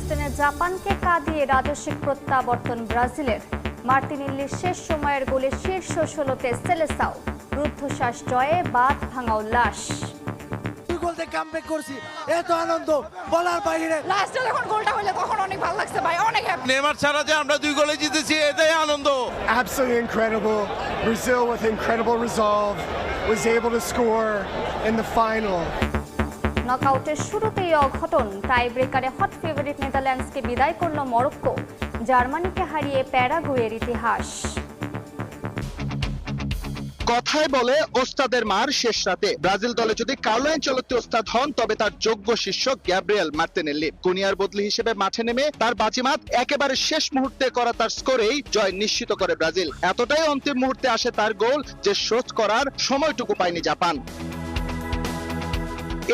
হিউস্টনে জাপানকে কাঁদিয়ে রাজস্বিক প্রত্যাবর্তন ব্রাজিলের। মার্টিনেল্লির শেষ সময়ের গোলে শীর্ষ ১৬তে সেলেসাও। রুদ্ধশ্বাস জয়ে বাঁধ ভাঙা উল্লাস। গোলতে কামব্যাক করছি, এত আনন্দ বলার বাইরে। লাস্টে যখন গোলটা হলো তখন অনেক ভালো লাগছে ভাই, অনেক হ্যাপি। নেইমার ছাড়া যে আমরা 2 গোলে জিতেছি এটাই আনন্দ। Absolutely incredible. Brazil with incredible resolve was able to score in the final. নকআউটের শুরুতেই অঘটন, টাই ব্রেকারে হট ফেভারিট নেদারল্যান্ডসকে বিদায় করল মরক্কো। জার্মানিকে হারিয়ে প্যারাগুয়ের ইতিহাস। কথায় বলে ওস্তাদের মার শেষ রাতে। ব্রাজিল দলে যদি কার্লো আনচেলত্তি ওস্তাদ হন তবে তার যোগ্য শিষ্য গ্যাব্রিয়েল মার্টিনেল্লি। কুনিয়ার বদলি হিসেবে মাঠে নেমে তার বাজিমাত একেবারে শেষ মুহূর্তে করা তার স্কোরেই জয় নিশ্চিত করে ব্রাজিল। এতটাই অন্তিম মুহূর্তে আসে তার গোল যে শোধ করার সময়টুকু পায়নি জাপান।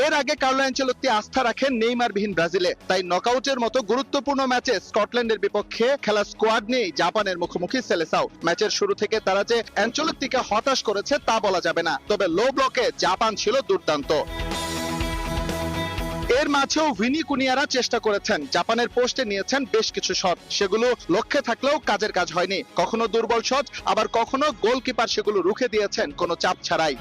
এর আগে কার্লো আনচেলত্তি আস্থা রাখেন নেইমারবিহীন ব্রাজিলে, তাই নকআউটের মতো গুরুত্বপূর্ণ ম্যাচে স্কটল্যান্ডের বিপক্ষে খেলা স্কোয়াড নিয়ে জাপানের মুখোমুখি সেলেসাও। ম্যাচের শুরু থেকে তারা যে আনচেলত্তিকে হতাশ করেছে তা বলা যাবে না, তবে লো ব্লকে জাপান ছিল দুর্দান্ত। এর মাঝেও ভিনি কুনিয়ারা চেষ্টা করেছেন, জাপানের পোস্টে নিয়েছেন বেশ কিছু শট, সেগুলো লক্ষ্যে থাকলেও কাজের কাজ হয়নি। কখনো দুর্বল শট, আবার কখনো গোলকিপার সেগুলো রুখে দিয়েছেন কোনো চাপ ছাড়াই।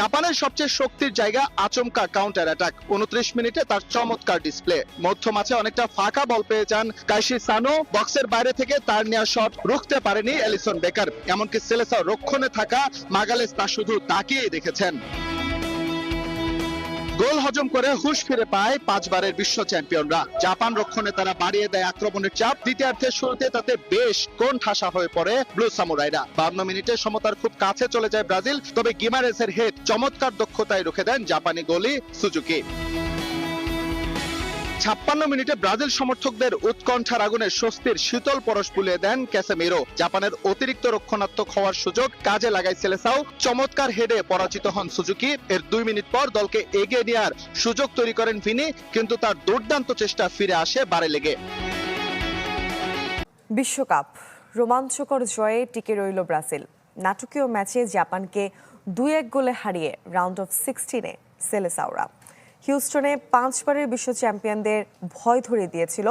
জাপানের সবচেয়ে শক্তির জায়গা আচমকা কাউন্টার অ্যাটাক। 29 মিনিটে তার চমৎকার ডিসপ্লে। মধ্য মাঝে অনেকটা ফাঁকা বল পেয়ে যান কাইশি সানো, বক্সের বাইরে থেকে তার নেওয়া শট রুখতে পারেনি এলিসন বেকার। এমনকি সেলেসাও রক্ষণে থাকা মাগালেস তা শুধু তাকিয়েই দেখেছেন। গোল হজম করে হুঁশ ফিরে পায় 5 বারের বিশ্ব চ্যাম্পিয়নরা। জাপান রক্ষণে তারা বাড়িয়ে দেয় আক্রমণের চাপ। দ্বিতীয়ার্ধের শুরুতে তাতে বেশ কোণঠাসা হয়ে পড়ে ব্লু সামুরাইরা। 52 মিনিটে সমতার খুব কাছে চলে যায় ব্রাজিল, তবে গিমারেসের হেড চমৎকার দক্ষতায় রুখে দেন জাপানি গোলি সুজুকি। 56 মিনিটে ব্রাজিল সমর্থকদের উৎকণ্ঠার আগুনে স্বস্তির শীতল পরশ বুলিয়ে দেন ক্যাসেমিরো। জাপানের অতিরিক্ত রক্ষণাত্মক হওয়ার সুযোগ কাজে লাগায় সেলেসাও। চমৎকার হেডে পরাজিত হন সুজুকি। এর 2 মিনিট পর দলকে এগিয়ে নেওয়ার সুযোগ তৈরি করেন ভিনি, কিন্তু তার দুর্দান্ত চেষ্টা ফিরে আসে বারে লেগে। বিশ্বকাপ রোমাঞ্চকর জয়ে টিকে রইল ব্রাজিল। নাটকীয় ম্যাচে জাপানকে 2-1 গোলে হারিয়ে রাউন্ড অফ 16-এ সেলেসাওরা। হিউস্টনে 5 বারের বিশ্ব চ্যাম্পিয়নদের ভয় ধরিয়ে দিয়েছিল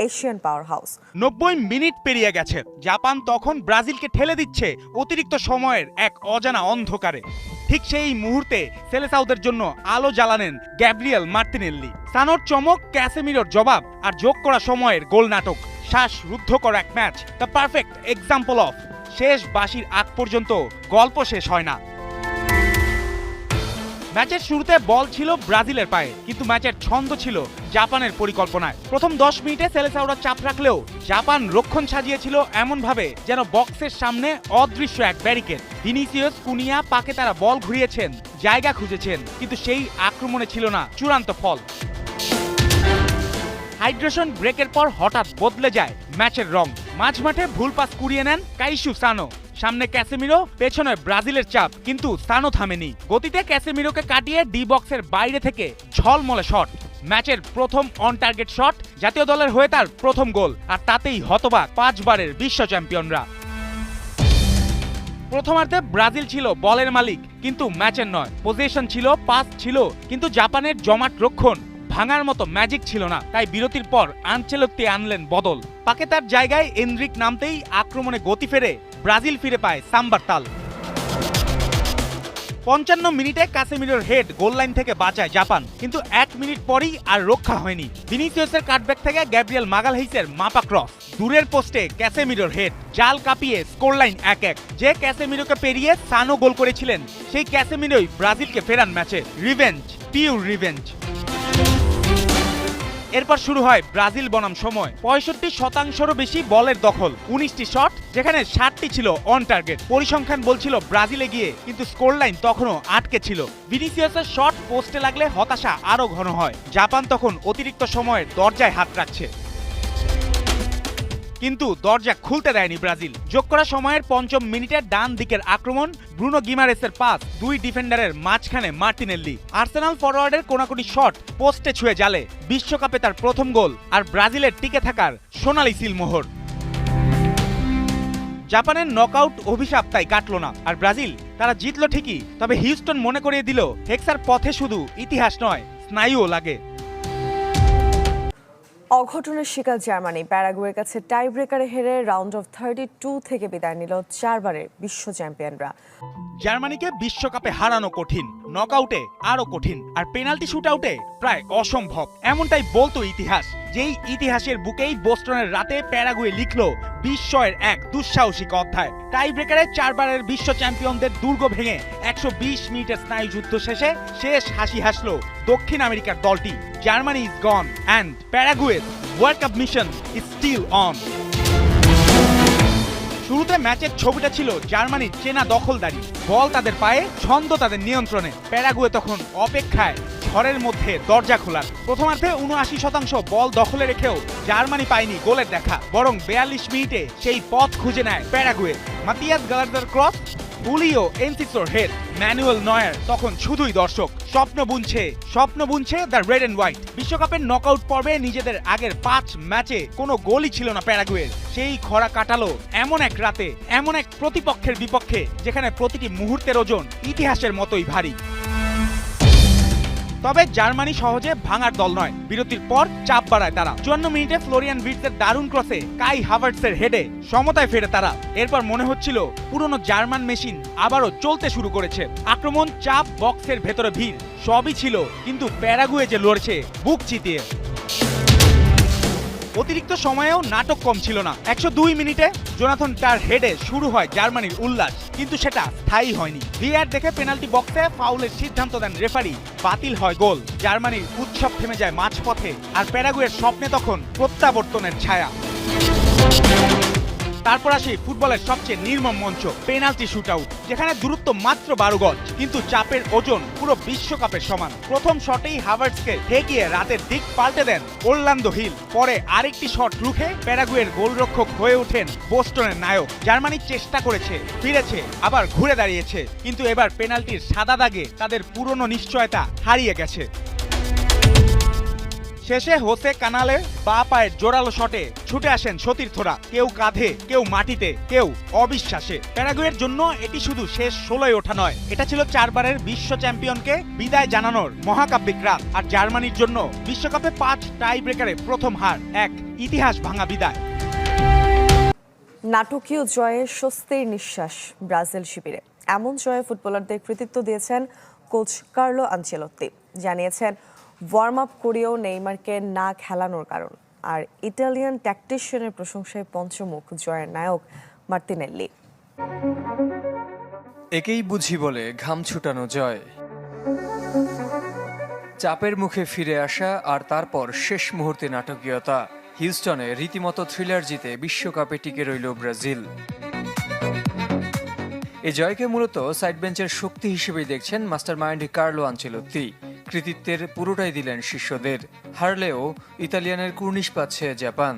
এশিয়ান পাওয়ার হাউস। 90 মিনিট পেরিয়ে গেছে, জাপান তখন ব্রাজিলকে ঠেলে দিচ্ছে অতিরিক্ত সময়ের এক অজানা অন্ধকারে। ঠিক সেই মুহূর্তে সেলেসাওদের জন্য আলো জ্বালানেন গ্যাব্রিয়েল মার্টিনেল্লি। সানোর চমক, ক্যাসেমিরোর জবাব আর যোগ করা সময়ের গোল নাটক। শ্বাস রুদ্ধ করা এক match, the perfect example of শেষ বাঁশির আগ পর্যন্ত গল্প শেষ হয় না। ম্যাচের শুরুতে বল ছিল ব্রাজিলের পায়ে, কিন্তু ম্যাচের ছন্দ ছিল জাপানের পরিকল্পনায়। প্রথম 10 মিনিটে সেলেসাওরা চাপ রাখলেও জাপান রক্ষণ সাজিয়েছিল এমনভাবে যেন বক্সের সামনে অদৃশ্য এক ব্যারিকেড। ভিনিসিয়াস, কুনিয়া, পাকেতারা বল ঘুরিয়েছেন, জায়গা খুঁজেছেন, কিন্তু সেই আক্রমণে ছিল না চূড়ান্ত ফল। হাইড্রেশন ব্রেকের পর হঠাৎ বদলে যায় ম্যাচের রং। মাঝমাঠে ভুল পাস কুড়িয়ে নেন কাইশু সানো। সামনে ক্যাসেমিরো, পেছনে ব্রাজিলের চাপ, কিন্তু সানো থামেনি। গতিতে ক্যাসেমিরোকে কাটিয়ে ডি বক্সের বাইরে থেকে ঝলমলে শট। ম্যাচের প্রথম অন টার্গেট শট, জাতীয় দলের হয়ে তার প্রথম গোল, আর তাতেই হতবাক 5 বারের বিশ্ব চ্যাম্পিয়নরা। প্রথমার্ধে ব্রাজিল ছিল বলের মালিক, কিন্তু ম্যাচের নয়। পজিশন ছিল, পাস ছিল, কিন্তু জাপানের জমাট রক্ষণ ভাঙার মতো ম্যাজিক ছিল না। তাই বিরতির পর আনচেলত্তি আনলেন বদল। পাকেতার জায়গায় এনরিক নামতেই আক্রমণে গতি ফেরে ব্রাজিল ফিরে পায় সাম্বার তাল। 55 মিনিটে ক্যাসেমিরোর হেড গোল লাইন থেকে বাঁচায় জাপান, কিন্তু 1 মিনিট পরই আর রক্ষা হয়নি। ভিনিসিয়াসের কাটব্যাক থেকে গ্যাব্রিয়েল মাগালহাইসের মাপা ক্রস, দূরের পোস্টে ক্যাসেমিরোর হেড, জাল কাঁপিয়ে স্কোর লাইন 1-1। যে ক্যাসেমিরোকে পেরিয়ে সানো গোল করেছিলেন, সেই ক্যাসেমিরোই ব্রাজিলকে ফেরান ম্যাচে। Revenge, pure revenge. এরপর শুরু হয় ব্রাজিল বনাম সময়। 65%রও বেশি বলের দখল, 19টি শট, যেখানে 7টি ছিল অন টার্গেট। পরিসংখ্যান বলছিল ব্রাজিলে গিয়ে, কিন্তু স্কোর লাইন তখনও আটকে ছিল। ভিনিসিয়াসের শট পোস্টে লাগলে হতাশা আরো ঘন হয়। জাপান তখন অতিরিক্ত সময়ের দরজায় হাত রাখছে, কিন্তু দরজা খুলতে দেয়নি ব্রাজিল। যোগ করা সময়ের 5ম মিনিটের ডান দিকের আক্রমণ, ব্রুনো গিমারেসের পাস, 2 ডিফেন্ডারের মাঝখানে মার্টিনেল্লি। আর্সেনাল ফরওয়ার্ডের কোনাকুনি শট পোস্টে ছুঁয়ে জালে। বিশ্বকাপে তার প্রথম গোল, আর ব্রাজিলের টিকে থাকার সোনালি সিলমোহর। জাপানের নকআউট অভিশাপ তাই কাটলো না, আর ব্রাজিল তারা জিতলো ঠিকই, তবে হিউস্টন মনে করিয়ে দিল হেক্সার পথে শুধু ইতিহাস নয়, স্নায়ুও লাগে। অঘটনের শিকার জার্মানি প্যারাগুয়ের কাছে টাই ব্রেকারে হেরে রাউন্ড অফ 32 থেকে বিদায় নিল 4 বারের বিশ্ব চ্যাম্পিয়নরা। জার্মানিকে বিশ্বকাপে হারানো কঠিন, নকআউটে আরো কঠিন, আর পেনাল্টি শুটআউটে প্রায় অসম্ভব, এমনটাই বলতো ইতিহাস। যেই ইতিহাসের বুকেই বোস্টনের রাতে প্যারাগুয়ে লিখলো বিস্ময়ের এক দুঃসাহসিক অধ্যায়। টাই ব্রেকারে 4 বারের বিশ্ব চ্যাম্পিয়নদের দুর্গ ভেঙে 120 মিনিটের স্নায়ুযুদ্ধ শেষে শেষ হাসি হাসলো দক্ষিণ আমেরিকার দলটি। জার্মানি ইজ গন অ্যান্ড প্যারাগুয়ের world cup mission is still on. শুরুতে ম্যাচের ছবিটা ছিল জার্মানির চেনা দখলদারি, বল তাদের পায়ে, ছন্দ তাদের নিয়ন্ত্রণে। প্যারাগুয়ে তখন অপেক্ষায়, ঝড়ের মধ্যে দরজা খোলার। প্রথমার্ধে 79% বল দখলে রেখেও জার্মানি পায়নি গোলের দেখা, বরং 42 মিনিটে সেই পথ খুঁজে নেয় প্যারাগুয়ে। মাতিয়াস গালারদার ক্রস, বুলিও এনসিসোর হেড, ম্যানুয়েল নয়ার তখন শুধুই দর্শক। স্বপ্ন বুনছে দ্য রেড অ্যান্ড হোয়াইট। বিশ্বকাপের নকআউট পর্বে নিজেদের আগের 5 ম্যাচে কোনো গোলই ছিল না প্যারাগুয়ের। সেই খরা কাটালো এমন এক রাতে, এমন এক প্রতিপক্ষের বিপক্ষে যেখানে প্রতিটি মুহূর্তের ওজন ইতিহাসের মতোই ভারী। তবে জার্মানি সহজে ভাঙার দল নয়। বিরতির পর চাপ বাড়ায় তারা। 54 মিনিটে ফ্লোরিয়ান ভির্টজের দারুণ ক্রসে কাই হাভার্টসের হেডে সমতায় ফেরে তারা। এরপর মনে হচ্ছিল পুরনো জার্মান মেশিন আবারও চলতে শুরু করেছে। আক্রমণ, চাপ, বক্সের ভেতরে ভিড় সবই ছিল, কিন্তু প্যারাগুয়ে যে লড়ছে বুক চিতিয়ে। অতিরিক্ত সময়েও নাটক কম ছিল না। 102 মিনিটে জোনাথন টার হেডে শুরু হয় জার্মানির উল্লাস, কিন্তু সেটা স্থায়ী হয়নি। ভিআর দেখে পেনাল্টি বক্সে ফাউলের সিদ্ধান্ত দেন রেফারি, বাতিল হয় গোল। জার্মানির উৎসব থেমে যায় মাঝপথে, আর প্যারাগুয়ের স্বপ্নে তখন প্রত্যাবর্তনের ছায়া। তারপর আসে ফুটবলের সবচেয়ে নির্মম মঞ্চ, পেনাল্টি শুটআউট, যেখানে দূরত্ব মাত্র 12 গজ, কিন্তু চাপের ওজন পুরো বিশ্বকাপের সমান। প্রথম শটেই হাভার্টসকে ঠেকিয়ে রাতের দিক পাল্টে দেন ওরল্যান্ডো হিল। পরে আরেকটি শট রুখে প্যারাগুয়ের গোলরক্ষক হয়ে ওঠেন বোস্টনের নায়ক। জার্মানি চেষ্টা করেছে, ফিরেছে, আবার ঘুরে দাঁড়িয়েছে, কিন্তু এবার পেনাল্টির সাদা দাগে তাদের পুরনো নিশ্চয়তা হারিয়ে গেছে। শেষে হোসে কানালের বা পায়ের জোরালো শটে ছুটে আসেন সতীর্থরা, কেউ কাঁধে, কেউ মাটিতে, কেউ অবিশ্বাসে। প্যারাগুয়ের জন্য এটি শুধু শেষ 16 ওঠা নয়, এটা ছিল 4 বারের বিশ্ব চ্যাম্পিয়নকে বিদায় জানানোর মহাকাব্যিক রাত। আর জার্মানির জন্য বিশ্বকাপে 5 টাই ব্রেকারে প্রথম হার, এক ইতিহাস ভাঙা বিদায়। নাটকীয় জয়ে স্বস্তির নিঃশ্বাস ব্রাজিল শিবিরে। এমন জয়ে ফুটবলারদের কৃতিত্ব দিয়েছেন কোচ কার্লো আনচেলত্তি। জানিয়েছেন ওয়ার্ম আপ করেও নেইমারকে না খেলানোর কারণ। আর ইটালিয়ান ট্যাকটিশিয়ানের প্রশংসায় পঞ্চমুখ জয়ের নায়ক মার্তিনেল্লি। একেই বুঝি বলে ঘাম ছুটানো জয়। চাপের মুখে ফিরে আসা আর তারপর শেষ মুহূর্তে নাটকীয়তা। হিউস্টনে রীতিমতো থ্রিলার জিতে বিশ্বকাপে টিকে রইল ব্রাজিল। এ জয়কে মূলত সাইড বেঞ্চের শক্তি হিসেবেই দেখছেন মাস্টারমাইন্ড কার্লো আনচেলত্তি। কৃতিত্বের পুরোটাই দিলেন শিষ্যদের। হারলেও ইতালিয়ানের কুর্নিশ পাচ্ছে জাপান।